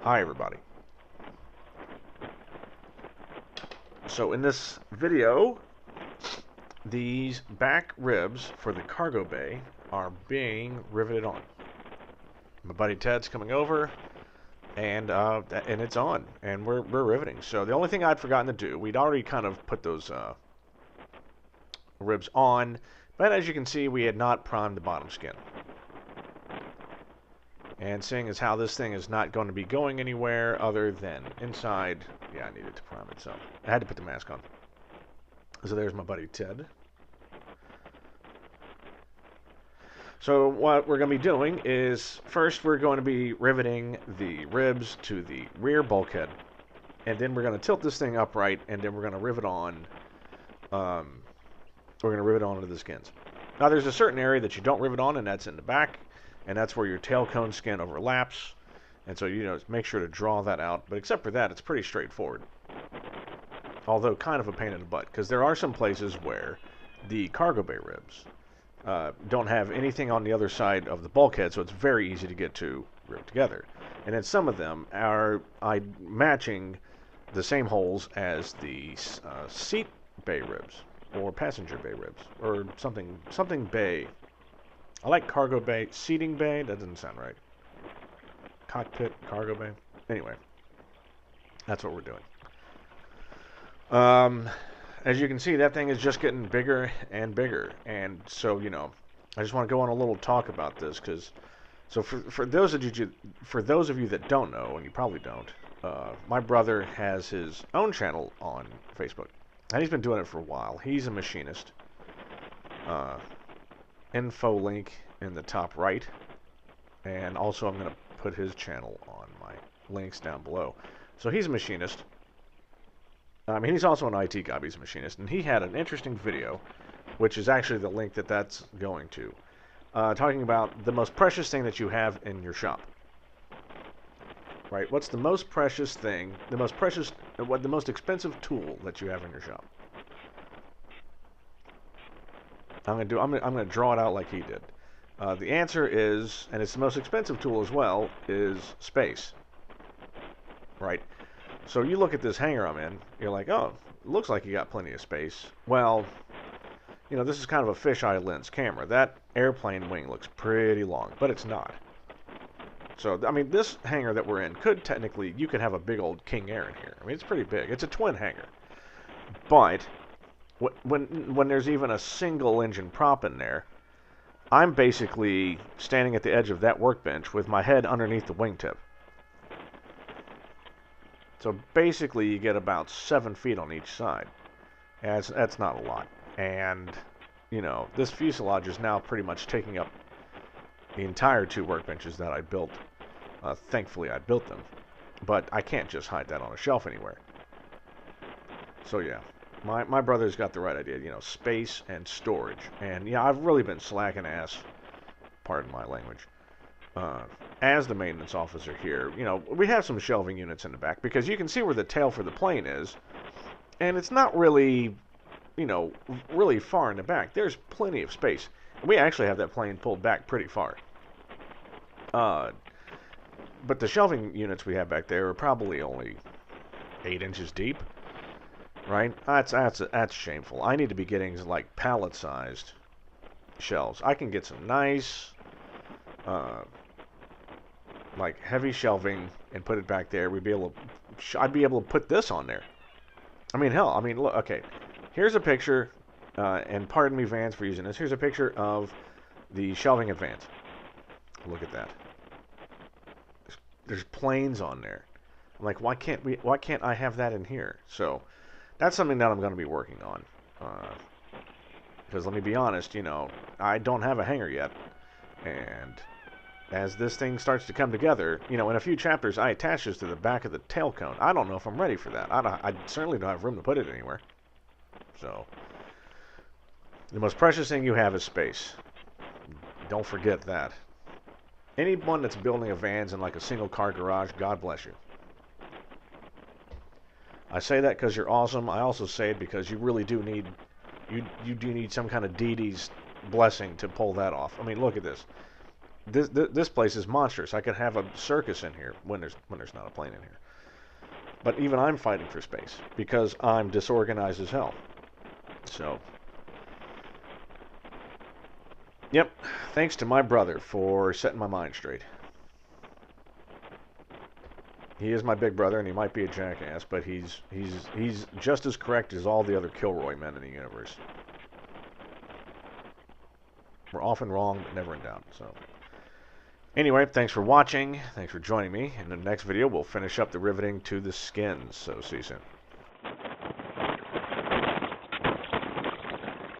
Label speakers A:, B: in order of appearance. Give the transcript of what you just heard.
A: Hi everybody. So in this video, these back ribs for the cargo bay are being riveted on. My buddy Ted's coming over, and it's on, and we're riveting. So the only thing I'd forgotten to do, we'd already kind of put those ribs on, but as you can see, we had not primed the bottom skin. And seeing as how this thing is not going to be going anywhere other than inside, yeah, I needed to prime it, so I had to put the mask on. So there's my buddy Ted. So what we're going to be doing is, first we're going to be riveting the ribs to the rear bulkhead, and then we're going to tilt this thing upright, and then we're going to rivet on, onto the skins. Now there's a certain area that you don't rivet on, and that's in the back. And that's where your tail cone skin overlaps. And so, make sure to draw that out. But except for that, it's pretty straightforward. Although kind of a pain in the butt, because there are some places where the cargo bay ribs don't have anything on the other side of the bulkhead, so it's very easy to get to rivet together. And then some of them are matching the same holes as the seat bay ribs, or passenger bay ribs, or something bay. I like cargo bay. Seating bay? That doesn't sound right. Cockpit, cargo bay. Anyway, that's what we're doing. As you can see, that thing is just getting bigger and bigger. And so, I just want to go on a little talk about this, because for those of you that don't know, and you probably don't, my brother has his own channel on Facebook, and he's been doing it for a while. He's a machinist. Info link in the top right, and also I'm going to put his channel on my links down below. So he's a machinist. He's also an IT guy, but he's a machinist, and he had an interesting video, which is actually the link that's going to, talking about the most precious thing that you have in your shop. Right? What's the most precious thing, the most expensive tool that you have in your shop? I'm gonna draw it out like he did. The answer is, and it's the most expensive tool as well, is space. Right? So you look at this hangar I'm in, you're like, oh, it looks like you got plenty of space. Well, this is kind of a fisheye lens camera. That airplane wing looks pretty long, but it's not. So, this hangar that we're in you could have a big old King Air in here. It's pretty big. It's a twin hangar. But when there's even a single engine prop in there, I'm basically standing at the edge of that workbench with my head underneath the wingtip. So basically you get about 7 feet on each side. And that's not a lot. And, this fuselage is now pretty much taking up the entire 2 workbenches that I built. Thankfully I built them. But I can't just hide that on a shelf anywhere. So yeah. My brother's got the right idea, space and storage. And, yeah, I've really been slacking ass, pardon my language, as the maintenance officer here. We have some shelving units in the back, because you can see where the tail for the plane is, and it's not really, really far in the back. There's plenty of space. We actually have that plane pulled back pretty far. But the shelving units we have back there are probably only 8 inches deep. Right? That's shameful. I need to be getting like pallet-sized shelves. I can get some nice, like heavy shelving and put it back there. I'd be able to put this on there. Hell, look. Okay, here's a picture, and pardon me, Vans, for using this. Here's a picture of the shelving at Vans. Look at that. There's planes on there. I'm like, why can't I have that in here? So that's something that I'm going to be working on. Because let me be honest, I don't have a hangar yet. And as this thing starts to come together, in a few chapters, I attach this to the back of the tail cone. I don't know if I'm ready for that. I certainly don't have room to put it anywhere. So, the most precious thing you have is space. Don't forget that. Anyone that's building a Vans in like a single car garage, God bless you. I say that because you're awesome. I also say it because you really do need, you do need some kind of deity's blessing to pull that off. Look at this. This place is monstrous. I could have a circus in here when there's not a plane in here. But even I'm fighting for space because I'm disorganized as hell. So, yep. Thanks to my brother for setting my mind straight. He is my big brother, and he might be a jackass, but he's just as correct as all the other Kilroy men in the universe. We're often wrong, but never in doubt. So, anyway, thanks for watching. Thanks for joining me. In the next video, we'll finish up the riveting to the skins. So, see you soon.